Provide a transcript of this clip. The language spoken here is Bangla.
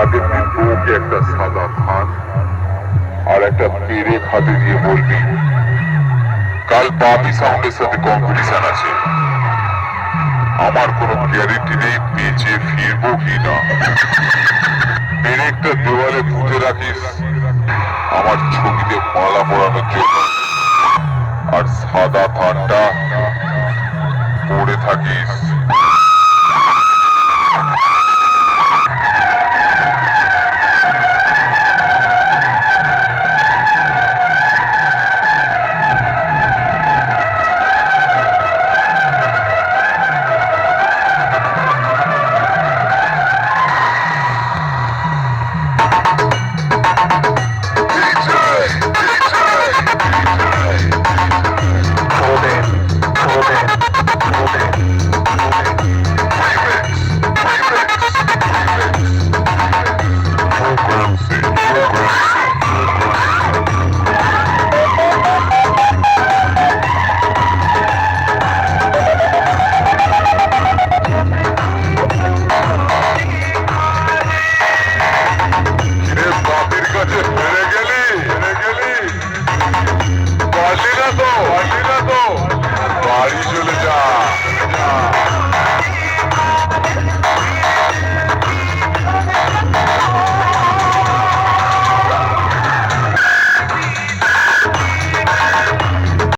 আগে দিবো ওকে একটা সাদা থান আর একটা পেরেক হাতে দিয়ে বলবি কাল বাপি সাউন্ডের সাথে কম্পিটিশন আছে, আমার কোনো গ্যারেন্টি নেই বেঁচে ফিরবো কি না। পেরেকটা দেওয়ালে পুঁতে রাখিস আমার ছবিতে মালা পরানোর জন্য, আর সাদা থানটা পরে থাকিস